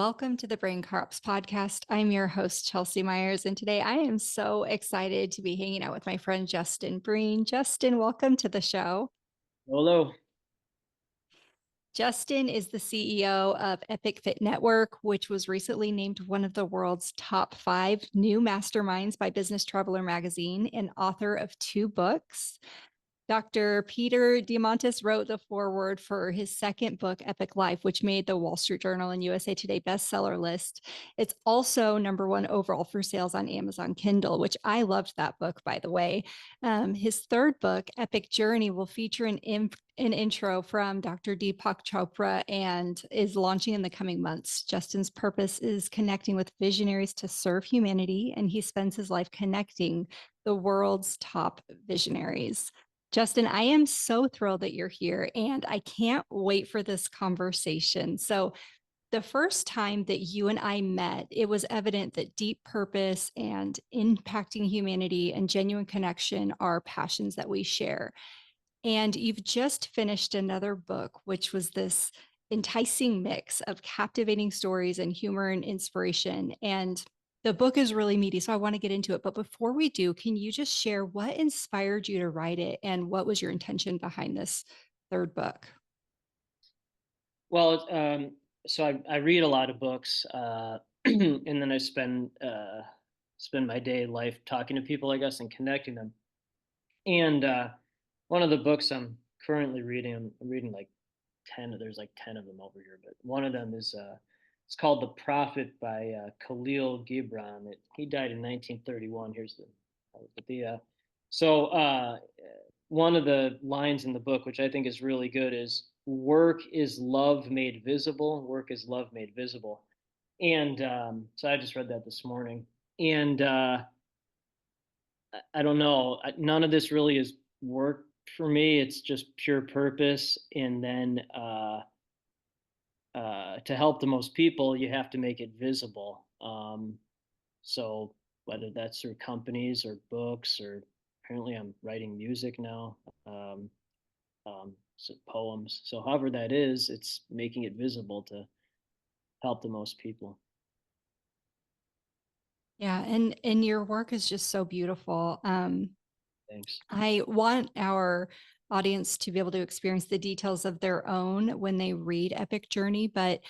Welcome to the Brain Corrupts podcast. I'm your host, Chelsea Myers, and today I am so excited to be hanging out with my friend Justin Breen. Justin, welcome to the show. Hello. Justin is the CEO of Epic Fit Network, which was recently named one of the world's top 5 new masterminds by Business Traveler magazine, and author of 2 books. Dr. Peter Diamandis wrote the foreword for his second book, Epic Life, which made the Wall Street Journal and USA Today bestseller list. It's also #1 overall for sales on Amazon Kindle, which I loved that book, by the way. His third book, Epic Journey, will feature an intro from Dr. Deepak Chopra and is launching in the coming months. Justin's purpose is connecting with visionaries to serve humanity, and he spends his life connecting the world's top visionaries. Justin, I am so thrilled that you're here and I can't wait for this conversation. So, the first time that you and I met, it was evident that deep purpose and impacting humanity and genuine connection are passions that we share. And you've just finished another book, which was this enticing mix of captivating stories and humor and inspiration. And the book is really meaty, so I want to get into it. But before we do, can you just share what inspired you to write it and what was your intention behind this third book? Well, so I read a lot of books, and then I spend my day life talking to people, I guess, and connecting them. And one of the books I'm currently reading, I'm reading like 10. There's like 10 of them over here, but one of them is it's called The Prophet by Khalil Gibran. He died in 1931. Here's so one of the lines in the book, which I think is really good, is work is love made visible. Work is love made visible. And so I just read that this morning. And I don't know, none of this really is work for me. It's just pure purpose. And then to help the most people, you have to make it visible. So whether that's through companies or books, or apparently I'm writing music now, so poems. So however that is, it's making it visible to help the most people. Yeah, and your work is just so beautiful. Thanks. I want our audience to be able to experience the details of their own when they read Epic Journey, but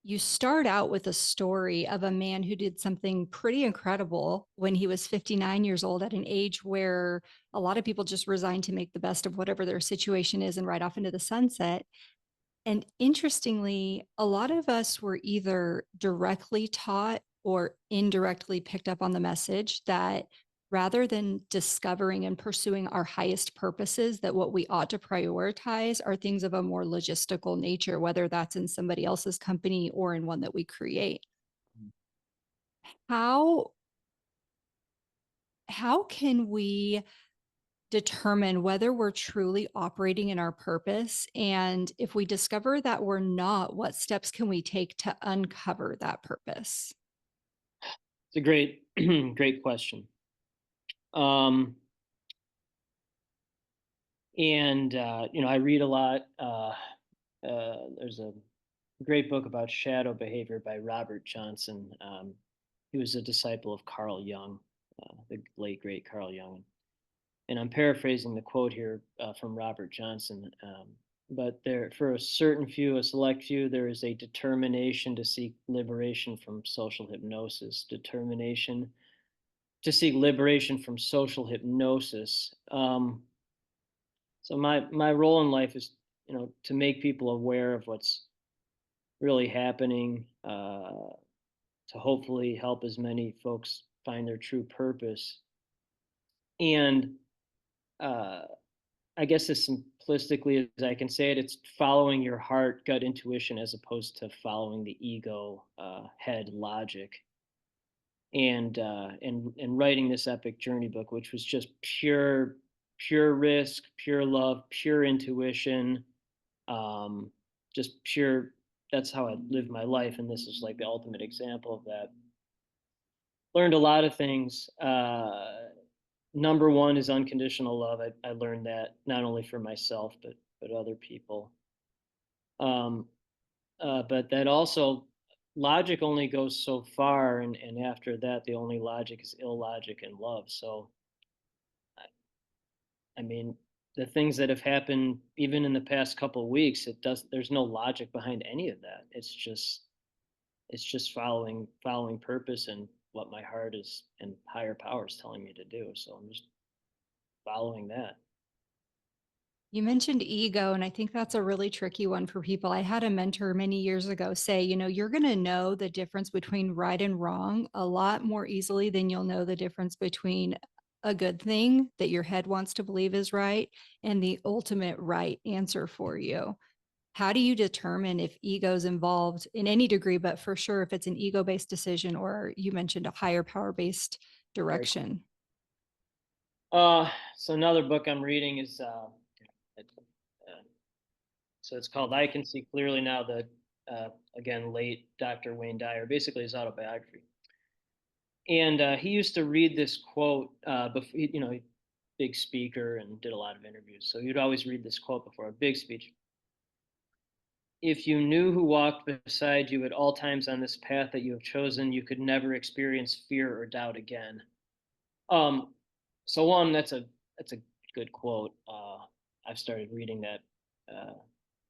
you start out with a story of a man who did something pretty incredible when he was 59 years old, at an age where a lot of people just resign to make the best of whatever their situation is and ride off into the sunset. And interestingly, a lot of us were either directly taught or indirectly picked up on the message that rather than discovering and pursuing our highest purposes, that what we ought to prioritize are things of a more logistical nature, whether that's in somebody else's company or in one that we create. How how can we determine whether we're truly operating in our purpose? And if we discover that we're not, what steps can we take to uncover that purpose? It's a great, great question. Um, and I read a lot. There's a great book about shadow behavior by Robert Johnson. He was a disciple of Carl Jung, the late great Carl Jung. And I'm paraphrasing the quote here from Robert Johnson. But there, for a certain few, a select few, there is a determination to seek liberation from social hypnosis. Determination to seek liberation from social hypnosis. So my role in life is, to make people aware of what's really happening, to hopefully help as many folks find their true purpose. And uh, I guess as simplistically as I can say it, it's following your heart, gut intuition, as opposed to following the ego, head logic. And writing this epic journey book, which was just pure risk, pure love, pure intuition, um, just pure. That's how I live my life, and this is like the ultimate example of that. Learned a lot of things. Number one is unconditional love. I learned that not only for myself but other people. But that also logic only goes so far, and after that, the only logic is illogic and love. So, I mean, the things that have happened even in the past couple of weeks, there's no logic behind any of that. It's just following purpose and what my heart is and higher power is telling me to do. So I'm just following that. You mentioned ego, and I think that's a really tricky one for people. I had a mentor many years ago say, you're going to know the difference between right and wrong a lot more easily than you'll know the difference between a good thing that your head wants to believe is right and the ultimate right answer for you. How do you determine if ego is involved in any degree, but for sure if it's an ego-based decision or you mentioned a higher power-based Right. direction? So another book I'm reading is so it's called I Can See Clearly Now. Again, late Dr. Wayne Dyer, basically his autobiography. And he used to read this quote before, big speaker and did a lot of interviews. So he'd always read this quote before a big speech. If you knew who walked beside you at all times on this path that you have chosen, you could never experience fear or doubt again. Um, so one, that's a good quote. I've started reading that uh,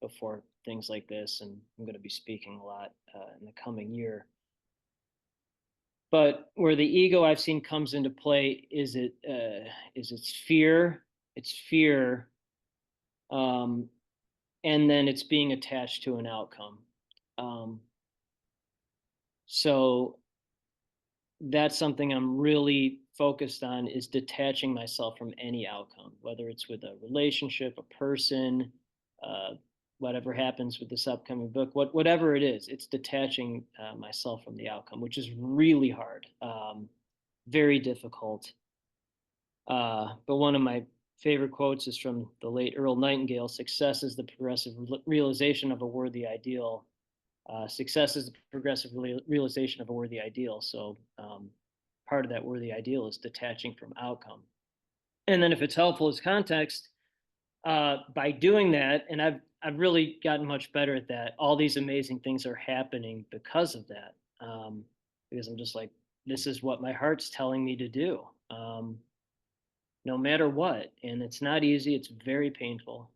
before things like this, and I'm going to be speaking a lot in the coming year. But where the ego I've seen comes into play is its fear. It's fear, um, and then it's being attached to an outcome. Um, so that's something I'm really focused on, is detaching myself from any outcome, whether it's with a relationship, a person, uh, whatever happens with this upcoming book, whatever it is, it's detaching myself from the outcome, which is really hard, very difficult. But one of my favorite quotes is from the late Earl Nightingale: "Success is the progressive realization of a worthy ideal." Success is the progressive realization of a worthy ideal. So part of that worthy ideal is detaching from outcome. And then if it's helpful as context, by doing that, and I've really gotten much better at that. All these amazing things are happening because of that. Because I'm just like, this is what my heart's telling me to do, no matter what. And it's not easy. It's very painful,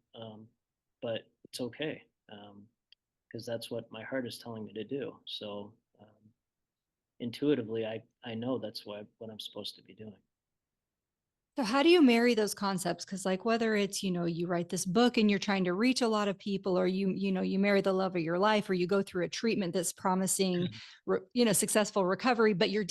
but it's okay. Because that's what my heart is telling me to do. So intuitively, I know that's what I'm supposed to be doing. So how do you marry those concepts? Because like whether it's, you write this book and you're trying to reach a lot of people, or you marry the love of your life, or you go through a treatment that's promising, successful recovery, but you're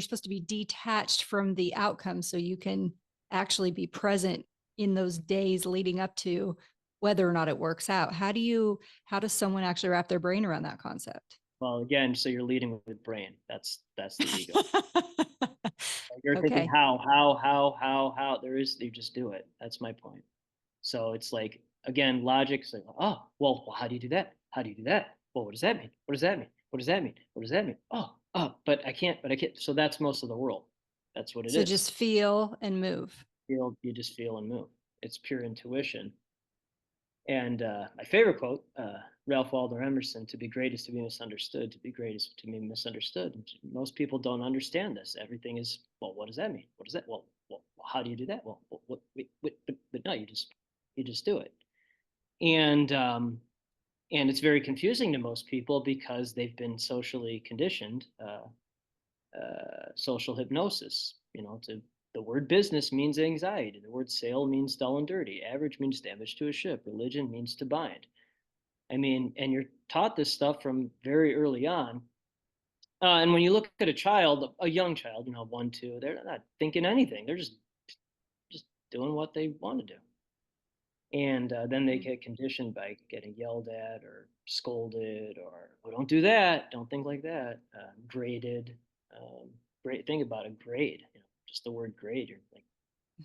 supposed to be detached from the outcome so you can actually be present in those days leading up to whether or not it works out. How does someone actually wrap their brain around that concept? Well, again, so you're leading with brain. That's the ego. You're thinking Okay. how. You just do it. That's my point. So it's like, again, logic is like, oh, well, how do you do that? How do you do that? Well, what does that mean? What does that mean? What does that mean? What does that mean? But I can't. But I can't. So that's most of the world. That's what it So is. just feel and move. You just feel and move. It's pure intuition. And my favorite quote, Ralph Waldo Emerson: "To be great is to be misunderstood. To be great is to be misunderstood." And most people don't understand this. Everything is, well, what does that mean? What does that? Well, how do you do that? Well, but no, you just do it. And it's very confusing to most people because they've been socially conditioned, social hypnosis. The word business means anxiety. The word sale means dull and dirty. Average means damage to a ship. Religion means to bind. I mean, and you're taught this stuff from very early on. And when you look at a child, a young child, 1, 2, they're not thinking anything. They're just doing what they want to do. And then they get conditioned by getting yelled at or scolded, or, oh, don't do that, don't think like that, graded. Great thing about a grade, just the word grade,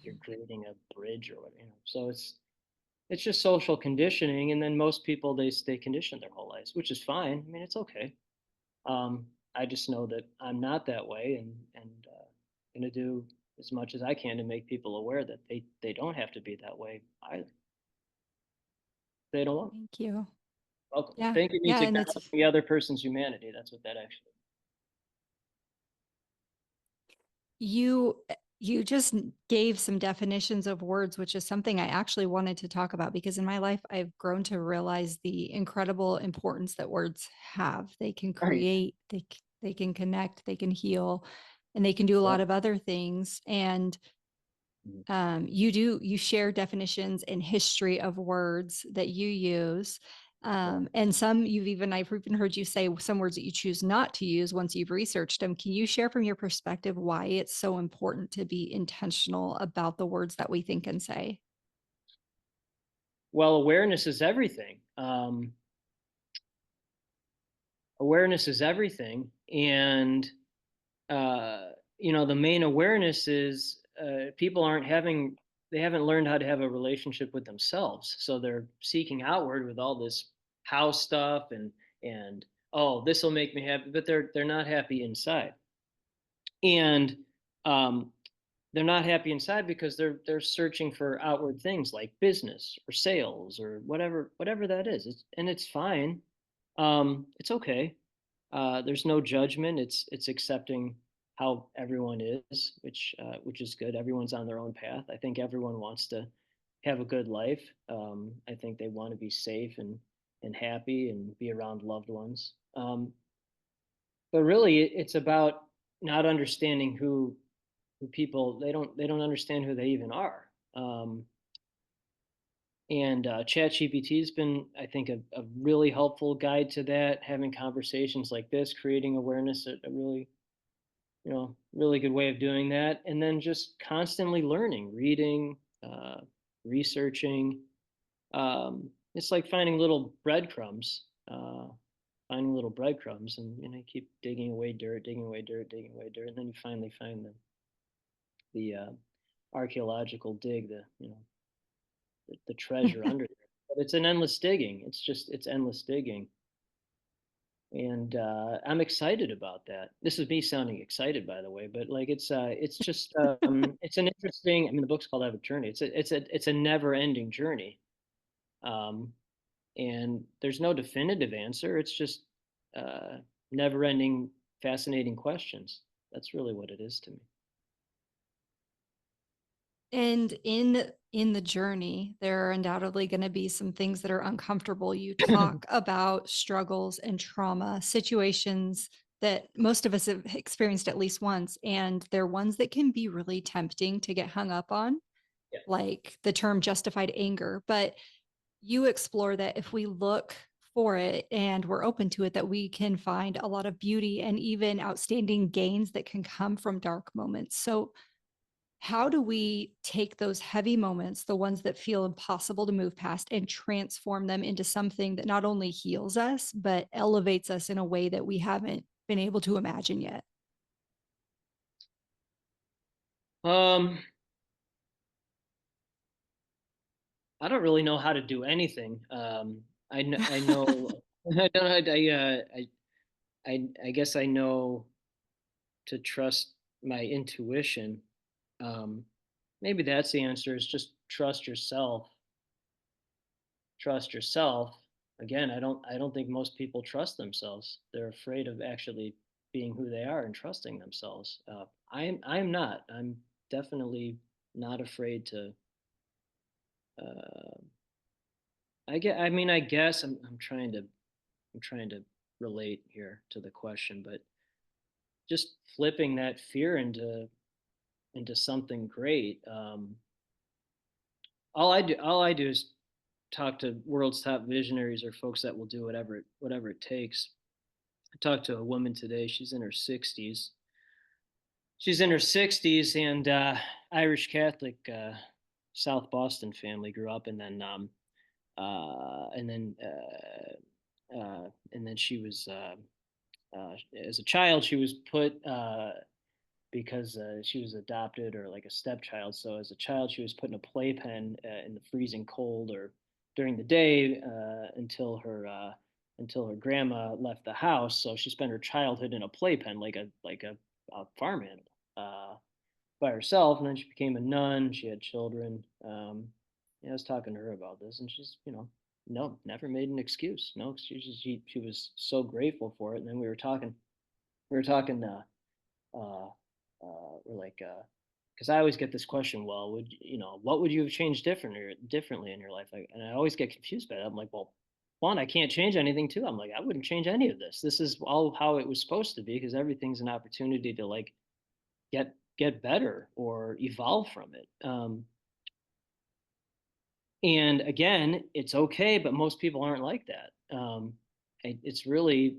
you're grading a bridge or whatever. So it's just social conditioning. And then most people, they stay conditioned their whole lives, which is fine. I mean, it's okay. I just know that I'm not that way, and going to do as much as I can to make people aware that they don't have to be that way either. They don't want. Thank you. Welcome. Yeah. Thinking means Yeah. And that's acknowledging the other person's humanity. That's what that actually. you you just gave some definitions of words, which is something I actually wanted to talk about because in my life I've grown to realize the incredible importance that words have. They can Right. create, they can connect, they can heal, and they can do a Yeah. lot of other things. And Mhm. you share definitions and history of words that you use. Yeah. And I've even heard you say some words that you choose not to use once you've researched them. Can you share from your perspective why it's so important to be intentional about the words that we think and say? Well, awareness is everything. Awareness is everything, and uh, the main awareness is people aren't having they haven't learned how to have a relationship with themselves, so they're seeking outward with all this house stuff and oh, this will make me happy, but they're not happy inside, and um, they're not happy inside because they're searching for outward things like business or sales or whatever that is. It's fine. It's okay. There's no judgment. It's accepting how everyone is, which is good. Everyone's on their own path. I think everyone wants to have a good life. I think they want to be safe and happy and be around loved ones. But really, it's about not understanding who people they don't understand who they even are. And ChatGPT has been, I think, a really helpful guide to that. Having conversations like this, creating awareness, a really really good way of doing that. And then just constantly learning, reading, researching. It's like finding little breadcrumbs. Finding little breadcrumbs, and you keep digging away dirt, digging away dirt, digging away dirt, and then you finally find the archaeological dig, the treasure under there. But it's an endless digging. It's endless digging, and I'm excited about that. This is me sounding excited, by the way, but like it's just it's an interesting. I mean, the book's called Have a Journey. It's a never ending journey, um, and there's no definitive answer. It's just uh, never ending, fascinating questions. That's really what it is to me. And in the journey, there are undoubtedly going to be some things that are uncomfortable. You talk about struggles and trauma, situations that most of us have experienced at least once, and they're ones that can be really tempting to get hung up on, Yeah. like the term justified anger. But you explore that if we look for it and we're open to it, that we can find a lot of beauty and even outstanding gains that can come from dark moments. So how do we take those heavy moments, the ones that feel impossible to move past, and transform them into something that not only heals us, but elevates us in a way that we haven't been able to imagine yet? Um, I don't really know how to do anything. I know I don't I guess I know to trust my intuition. Um, Maybe that's the answer, is just trust yourself. Trust yourself. Again, I don't think most people trust themselves. They're afraid of actually being who they are and trusting themselves. I'm not. I'm definitely not afraid to. Uh, I guess I'm trying to relate here to the question, but just flipping that fear into something great. All I do is talk to world's top visionaries or folks that will do whatever it takes. I talked to a woman today. She's in her 60s and Irish Catholic, South Boston family, grew up, and then she was as a child she was put because she was adopted or like a stepchild. So as a child, she was put in a playpen in the freezing cold or during the day until her grandma left the house. So she spent her childhood in a playpen, like a farm animal, by herself. And then she became a nun. She had children. Yeah, I was talking to her about this, and she's no, never made an excuse. No excuses. She was so grateful for it. And then we were talking, uh, we're like, because I always get this question, well, what would you have changed differently in your life? And I always get confused by that. I'm like, well, one, I can't change anything. Two, I'm like, I wouldn't change any of this. This is all how it was supposed to be, because everything's an opportunity to like get better or evolve from it. And again, it's okay, but most people aren't like that. It's really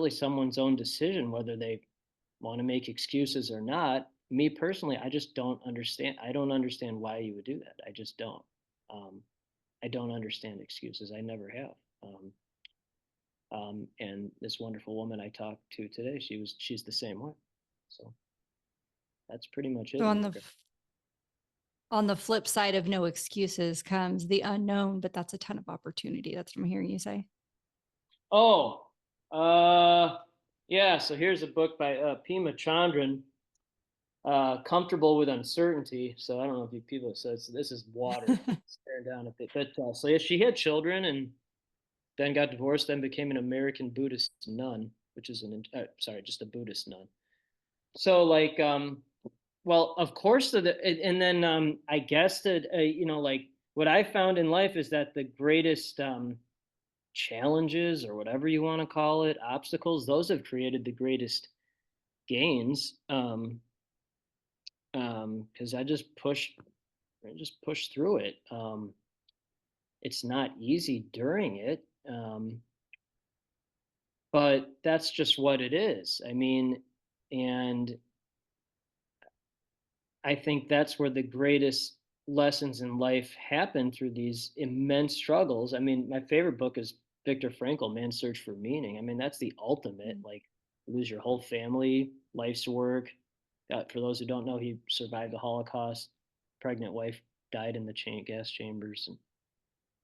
someone's own decision whether they want to make excuses or not. Me personally, I just don't understand. I don't understand why you would do that. I just don't. Um, I don't understand excuses. I never have. And this wonderful woman I talked to today, she's the same way. So that's pretty much it So in regard. on the flip side of no excuses comes the unknown, but that's a ton of opportunity. That's what I'm hearing you say. Oh, uh, yeah. So here's a book by Pima Chandran, Comfortable with Uncertainty. So I don't know if you people said, so this is water staring down at it. But so yeah, she had children and then got divorced, then became an American Buddhist nun, which is sorry, just a Buddhist nun. So like, well, of course, and then I guess that, like what I found in life is that the greatest challenges, or whatever you want to call it, obstacles, those have created the greatest gains. Because I just pushed through it. It's not easy during it, but that's just what it is. I mean, and I think that's where the greatest lessons in life happen, through these immense struggles. I mean, my favorite book is Viktor Frankl, Man's Search for Meaning. I mean, that's the ultimate, like, lose your whole family, life's work. For those who don't know, he survived the Holocaust. Pregnant wife died in the gas chambers, and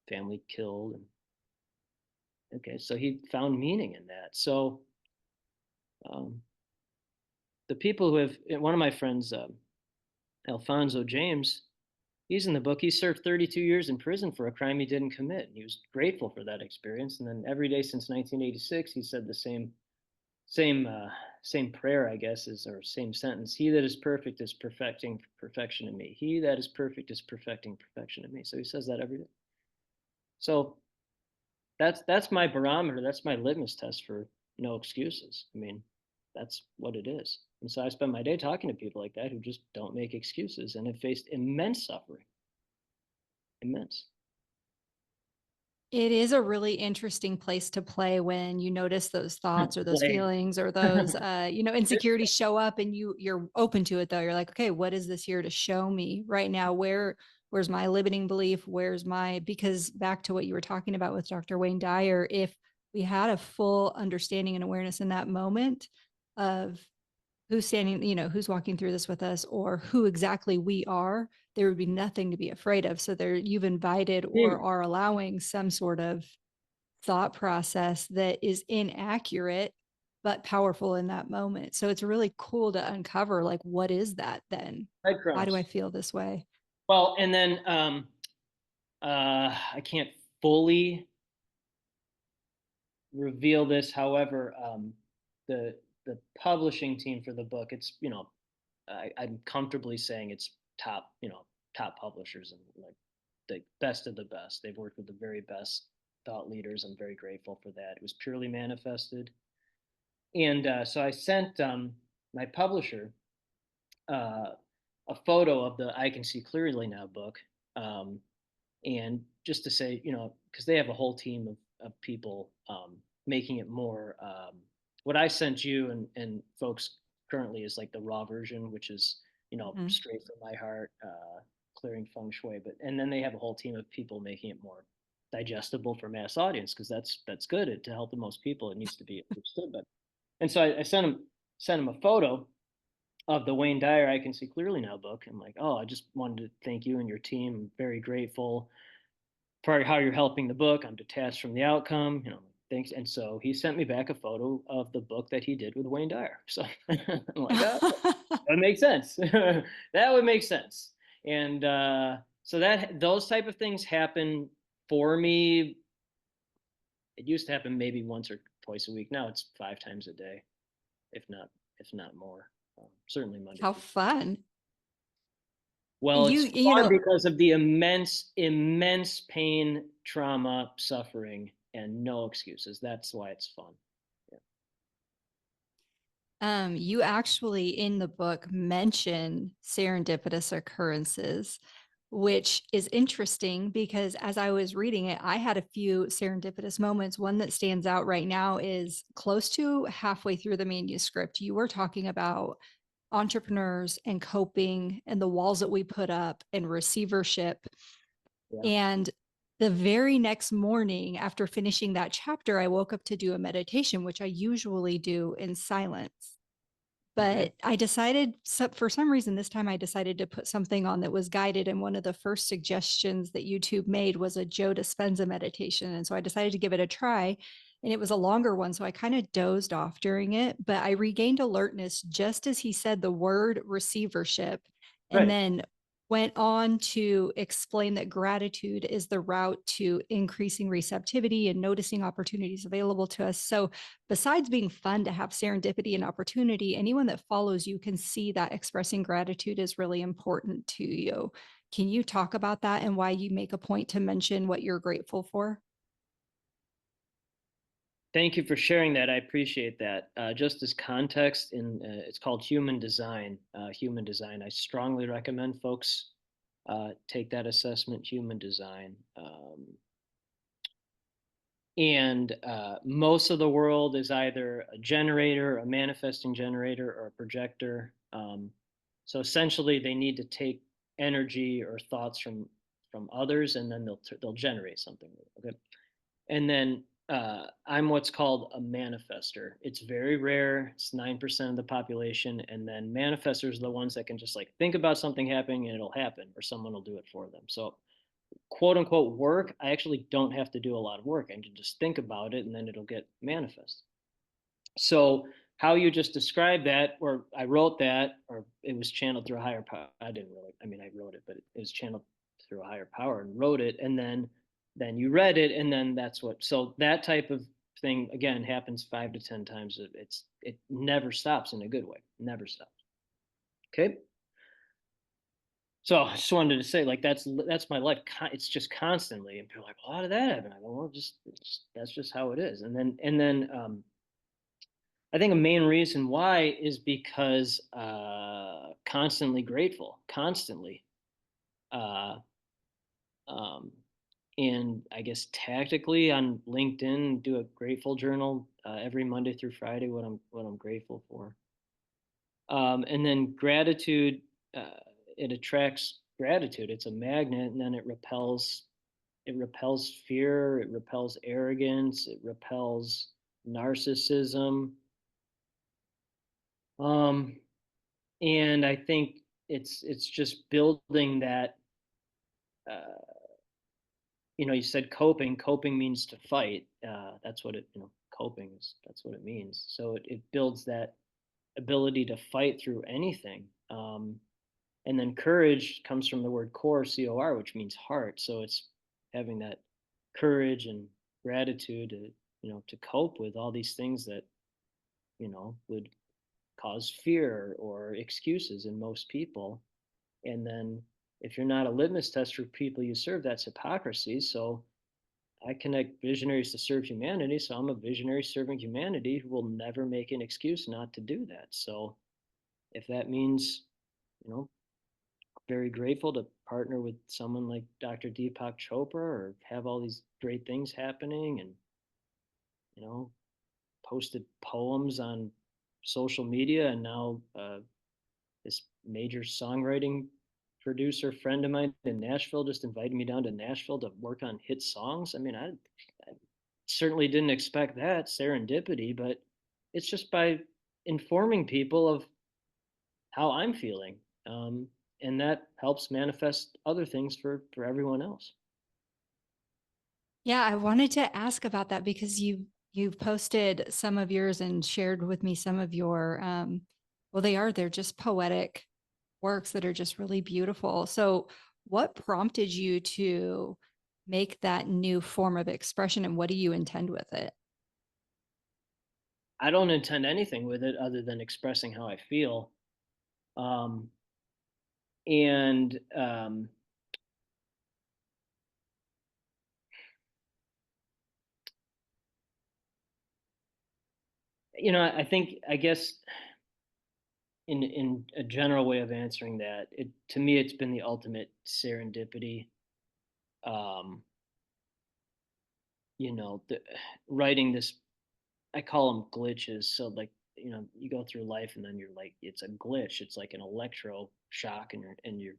family killed. And okay, so he found meaning in that. So um, the people who have, one of my friends, Alfonso James, he's in the book. He served 32 years in prison for a crime he didn't commit. And he was grateful for that experience. And then every day since 1986, he said the same same prayer, I guess, is, or same sentence. He that is perfect is perfecting perfection in me. He that is perfect is perfecting perfection in me. So he says that every day. So that's my barometer. That's my litmus test for no excuses. I mean, that's what it is. And so I spend my day talking to people like that who just don't make excuses and have faced immense suffering. Immense. It is a really interesting place to play when you notice those thoughts or those Play. feelings or those insecurities show up, and you're open to it though. You're like, okay, what is this here to show me right now? Where's my limiting belief? Because back to what you were talking about with Dr. Wayne Dyer, if we had a full understanding and awareness in that moment of who's standing, who's walking through this with us, or who exactly we are, there would be nothing to be afraid of. So there, you've invited or Hmm. are allowing some sort of thought process that is inaccurate but powerful in that moment. So it's really cool to uncover, like, what is that then? Why do I Breadcrumbs. feel this way? Well, and then I can't fully reveal this. However, the publishing team for the book, it's, I'm comfortably saying it's top, top publishers, and like the best of the best. They've worked with the very best thought leaders. I'm very grateful for that. It was purely manifested. And so I sent my publisher uh, a photo of the I Can See Clearly Now book. Um, and just to say, because they have a whole team of people making it more. What I sent you and folks currently is like the raw version, which is, Mhm. straight from my heart, clearing feng shui. But and then they have a whole team of people making it more digestible for mass audience, because that's good to help the most people. It needs to be understood. But and so I sent him a photo of the Wayne Dyer I Can See Clearly Now book. I'm like, oh, I just wanted to thank you and your team. I'm very grateful for how you're helping the book. I'm detached from the outcome. Thanks. And so he sent me back a photo of the book that he did with Wayne Dyer. So I'm like, oh, that makes sense. That would make sense. And so that those type of things happen for me, it used to happen maybe once or twice a week. Now it's 5 times a day, if not more. Certainly Monday How through. fun. Well, You it's you fun know, because of the immense pain, trauma, suffering, and no excuses. That's why it's fun. Yeah. you actually in the book mention serendipitous occurrences, which is interesting because as I was reading it, I had a few serendipitous moments. One that stands out right now is close to halfway through the manuscript. You were talking about entrepreneurs and coping and the walls that we put up and receivership. Yeah. And the very next morning after finishing that chapter, I woke up to do a meditation, which I usually do in silence. Okay. But I decided, for some reason, this time I decided to put something on that was guided. And one of the first suggestions that YouTube made was a Joe Dispenza meditation. And so I decided to give it a try. And it was a longer one. So I kind of dozed off during it, but I regained alertness just as he said the word receivership. And Right. then went on to explain that gratitude is the route to increasing receptivity and noticing opportunities available to us. So besides being fun to have serendipity and opportunity, anyone that follows you can see that expressing gratitude is really important to you. Can you talk about that and why you make a point to mention what you're grateful for? Thank you for sharing that. I appreciate that. Just as context, it's called human design. Human design. I strongly recommend folks take that assessment. Human design. And most of the world is either a generator, a manifesting generator, or a projector. So essentially, they need to take energy or thoughts from others, and then they'll generate something. Okay, and then I'm what's called a manifester. It's very rare. It's 9% of the population, and then manifestors are the ones that can just like think about something happening and it'll happen, or someone will do it for them. So quote unquote work, I actually don't have to do a lot of work. I can just think about it and then it'll get manifest. So how you just described that, or I wrote that, or it was channeled through a higher power. I didn't really, I mean, I wrote it, but it was channeled through a higher power and wrote it. And then you read it. And then that's what, so that type of thing again happens 5 to 10 times. It never stops in a good way. Never stops. Okay. So I just wanted to say, like, that's my life. It's just constantly, and people are like, well, how did that happen? I go, well, that's just how it is. And then I think a main reason why is because constantly grateful, constantly, uh, um, and I guess tactically on LinkedIn, do a grateful journal every Monday through Friday. What I'm grateful for. And then gratitude, it attracts gratitude. It's a magnet, and then it repels. It repels fear. It repels arrogance. It repels narcissism. Um, and I think it's just building that. Uh, you said coping. Coping means to fight. That's what it. Coping is. That's what it means. So it builds that ability to fight through anything. And then courage comes from the word core, COR, which means heart. So it's having that courage and gratitude to cope with all these things that, would cause fear or excuses in most people. And then if you're not a litmus test for people you serve, that's hypocrisy. So I connect visionaries to serve humanity. So I'm a visionary serving humanity who will never make an excuse not to do that. So if that means, you know, very grateful to partner with someone like Dr. Deepak Chopra or have all these great things happening and, you know, posted poems on social media. And now this major songwriting producer friend of mine in Nashville just invited me down to Nashville to work on hit songs. I mean, I certainly didn't expect that serendipity, but it's just by informing people of how I'm feeling. And that helps manifest other things for everyone else. Yeah, I wanted to ask about that because you've posted some of yours and shared with me some of your well they're just poetic works that are just really beautiful. So what prompted you to make that new form of expression, and what do you intend with it? I don't intend anything with it other than expressing how I feel. Um, and I think, I guess, in a general way of answering that, it to me it's been the ultimate serendipity. Um, the writing this, I call them glitches. So like, you go through life and then you're like, it's a glitch. It's like an electro shock, and you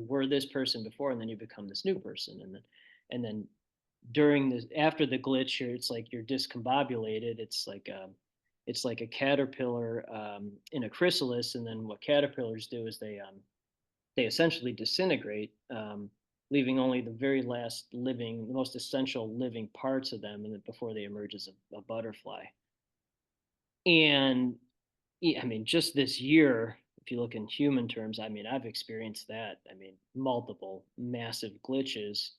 were this person before, and then you become this new person, and then during this, after the glitch, it's like you're discombobulated. It's like a caterpillar in a chrysalis, and then what caterpillars do is they essentially disintegrate, leaving only the very last living, the most essential living parts of them, and then before they emerge as a butterfly. And I mean, just this year, if you look in human terms, I mean, I've experienced that. I mean, multiple massive glitches.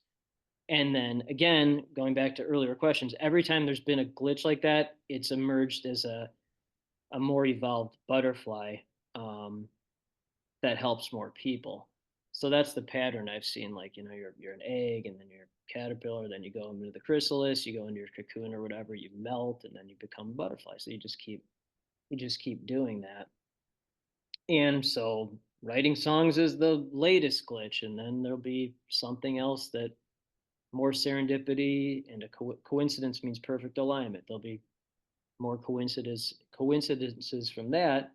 And then again, going back to earlier questions, every time there's been a glitch like that, it's emerged as a more evolved butterfly, um, that helps more people. So that's the pattern I've seen. Like, you're an egg, and then you're a caterpillar, then you go into the chrysalis, you go into your cocoon or whatever, you melt, and then you become a butterfly. So you just keep doing that. And so writing songs is the latest glitch, and then there'll be something else that more serendipity, and a coincidence means perfect alignment. There'll be more coincidences from that,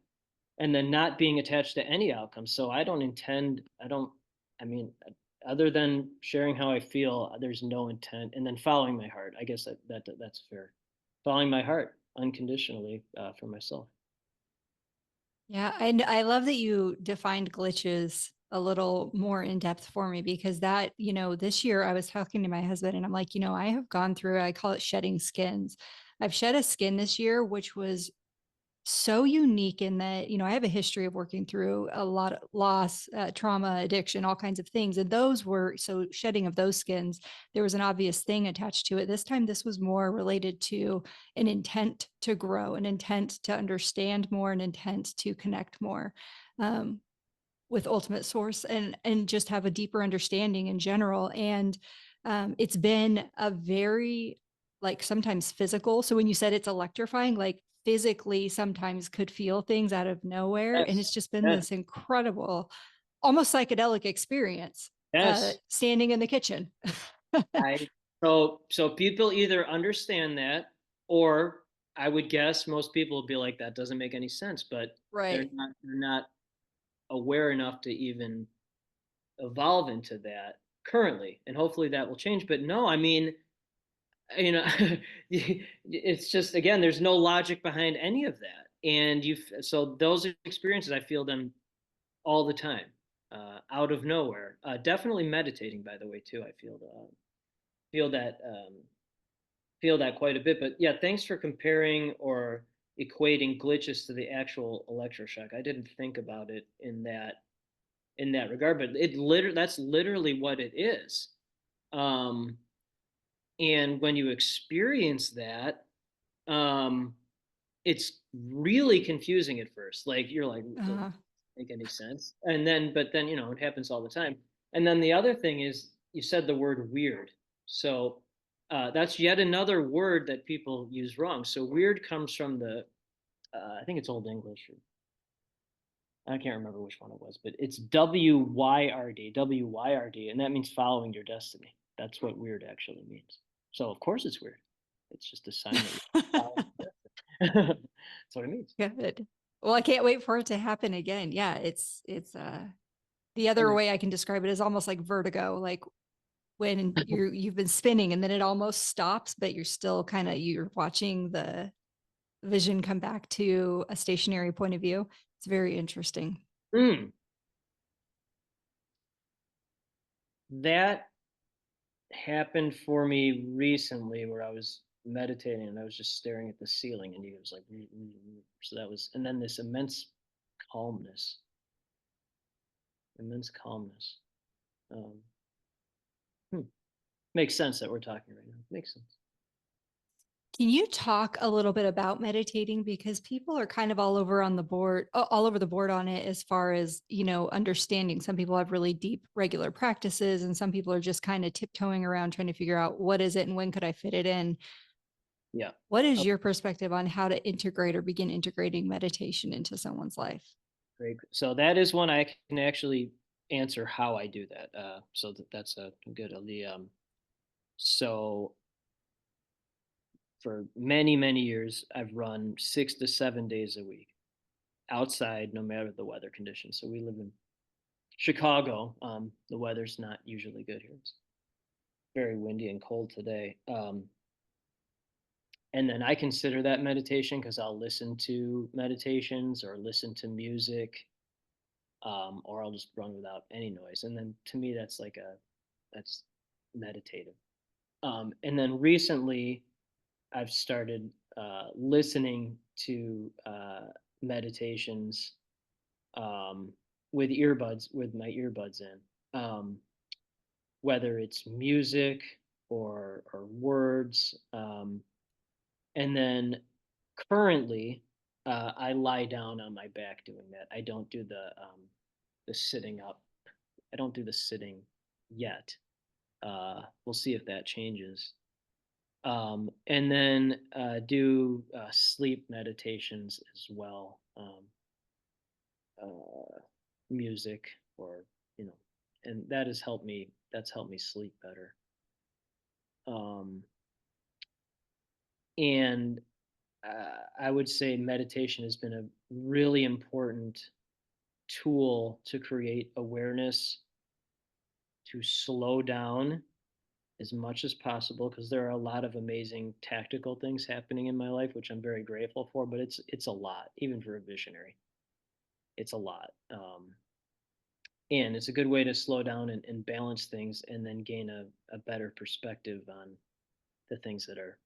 and then not being attached to any outcome. So I mean, other than sharing how I feel, there's no intent, and then following my heart. I guess that's fair. Following my heart unconditionally, for myself. Yeah, and I love that you defined glitches a little more in depth for me, because that, this year I was talking to my husband and I'm like, I have gone through, I call it shedding skins. I've shed a skin this year, which was so unique in that, I have a history of working through a lot of loss, trauma, addiction, all kinds of things. And those were, so shedding of those skins, there was an obvious thing attached to it. This time, this was more related to an intent to grow, an intent to understand more, an intent to connect more. With ultimate source, and just have a deeper understanding in general. And it's been a very, like, sometimes physical. So when you said it's electrifying, like, physically sometimes could feel things out of nowhere, and Yes. it's just been Yes. this incredible, almost psychedelic experience, Yes. standing in the kitchen. I so people either understand that, or I would guess most people would be like, that doesn't make any sense, but Right. they're not aware enough to even evolve into that currently, and hopefully that will change. But no, I mean, you know it's just, again, there's no logic behind any of that, and you so those experiences, I feel them all the time, out of nowhere. Definitely meditating, by the way, too. I feel that feel that quite a bit. But yeah, thanks for comparing or equating glitches to the actual electroshock. I didn't think about it in that regard, but that's literally what it is. Um, and when you experience that, um, it's really confusing at first. Like, you're like, doesn't uh, make any sense. But then it happens all the time. And then the other thing is, you said the word weird. So that's yet another word that people use wrong. So weird comes from I think it's Old English. I can't remember which one it was, but it's WYRD, and that means following your destiny. That's what weird actually means. So of course it's weird. It's just a sign that you're following your destiny. That's what it means. Good. Well, I can't wait for it to happen again. Yeah, it's the other And way I can describe it is almost like vertigo, like when you've been spinning and then it almost stops, but you're still kind of, you're watching the vision come back to a stationary point of view. It's very interesting. mm, that happened for me recently, where I was meditating and I was just staring at the ceiling, and he was like, "Mm, mm, mm." So that was, and then this calmness, immense calmness. Um, hmm. Makes sense that we're talking right now. Makes sense. Can you talk a little bit about meditating? Because people are kind of all over on the board, all over the board on it as far as, understanding. Some people have really deep regular practices, and some people are just kind of tiptoeing around trying to figure out what is it and when could I fit it in. Yeah. What is your perspective on how to integrate or begin integrating meditation into someone's life? Great. So that is one I can actually answer how I do that. That's a good. So for many, many years, I've run 6 to 7 days a week outside, no matter the weather conditions. So we live in Chicago. The weather's not usually good here. It's very windy and cold today. And then I consider that meditation because I'll listen to meditations or listen to music, or I'll just run without any noise. And then to me, that's meditative. And then recently, I've started listening to meditations um, with my earbuds in, whether it's music or words. And then currently, I lie down on my back doing that. I don't do the sitting up. I don't do the sitting yet. We'll see if that changes. And then do sleep meditations as well. Music or you know, and that has helped me. That's helped me sleep better. Um, and I would say meditation has been a really important tool to create awareness, to slow down as much as possible, because there are a lot of amazing tactical things happening in my life, which I'm very grateful for. But it's a lot, even for a visionary. It's a lot, and it's a good way to slow down and balance things, and then gain a better perspective on the things that are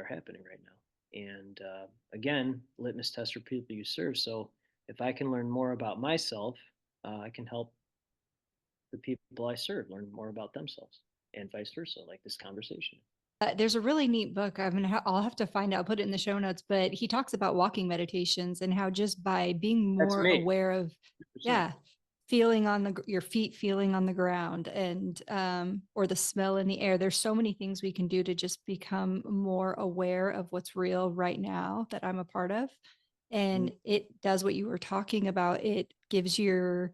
happening right now. And again, litmus test for people you serve. So if I can learn more about myself, I can help the people I serve learn more about themselves, and vice versa, like this conversation. There's a really neat book. I'll have to find out, put it in the show notes, but he talks about walking meditations and how just by being That's more me. aware of, 100%. yeah, feeling on your feet, feeling on the ground, and or the smell in the air. There's so many things we can do to just become more aware of what's real right now that I'm a part of. And it does what you were talking about. It gives you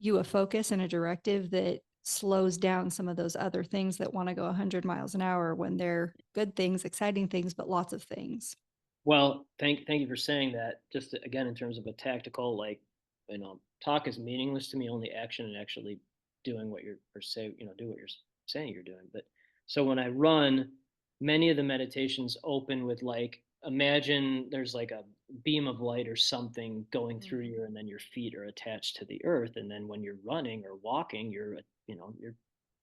a focus and a directive that slows down some of those other things that want to go 100 miles an hour when they're good things, exciting things, but lots of things. Well, thank you for saying that. Just again, in terms of a tactical, talk is meaningless to me. Only action and actually doing what you're or say, do what you're saying you're doing. But so when I run, many of the meditations open with like, imagine there's like a beam of light or something going through Mm. you, and then your feet are attached to the earth, and then when you're running or walking, you're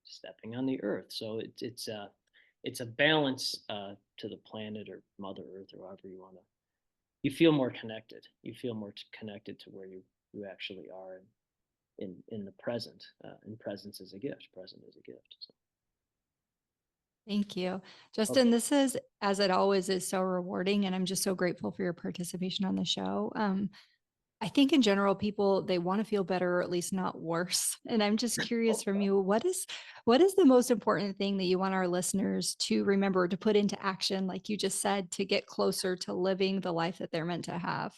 stepping on the earth. So it's a balance to the planet or Mother Earth or however you want to. You feel more connected. You feel more connected to where you actually are in the present. And presence is a gift. Present is a gift. So, Thank you. okay. Justin, this is, as it always is, so rewarding. And I'm just so grateful for your participation on the show. I think in general, people they want to feel better or at least not worse. And I'm just curious from you, what is the most important thing that you want our listeners to remember to put into action, like you just said, to get closer to living the life that they're meant to have?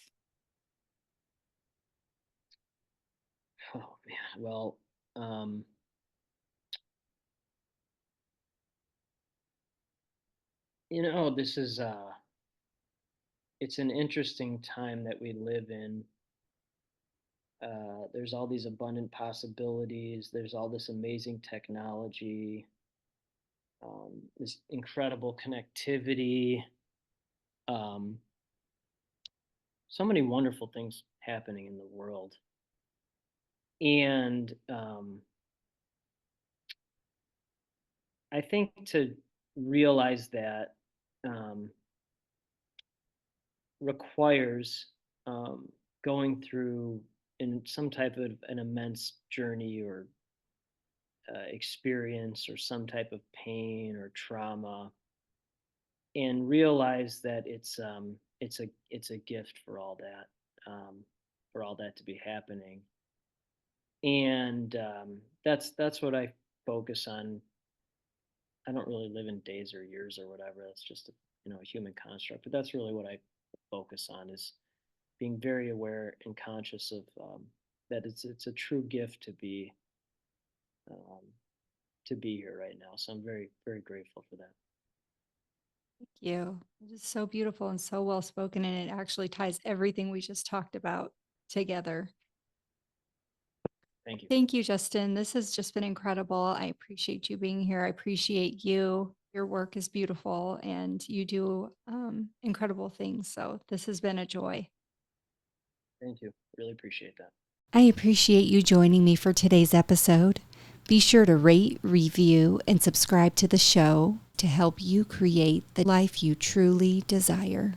Oh man. Well, um, this is it's an interesting time that we live in. There's all these abundant possibilities. There's all this amazing technology, this incredible connectivity. Um, so many wonderful things happening in the world. And I think to realize that um, requires going through in some type of an immense journey or experience or some type of pain or trauma, and realize that it's a gift for all that to be happening. And that's what I focus on. I don't really live in days or years or whatever. That's just a human construct. But that's really what I focus on, is being very aware and conscious of that it's a true gift um, to be here right now. So I'm very very grateful for that. Thank you. It is so beautiful and so well spoken, and it actually ties everything we just talked about together. Thank you. Thank you, Justin. This has just been incredible. I appreciate you being here. I appreciate you. Your work is beautiful and you do incredible things. So this has been a joy. Thank you. Really appreciate that. I appreciate you joining me for today's episode. Be sure to rate, review, and subscribe to the show to help you create the life you truly desire.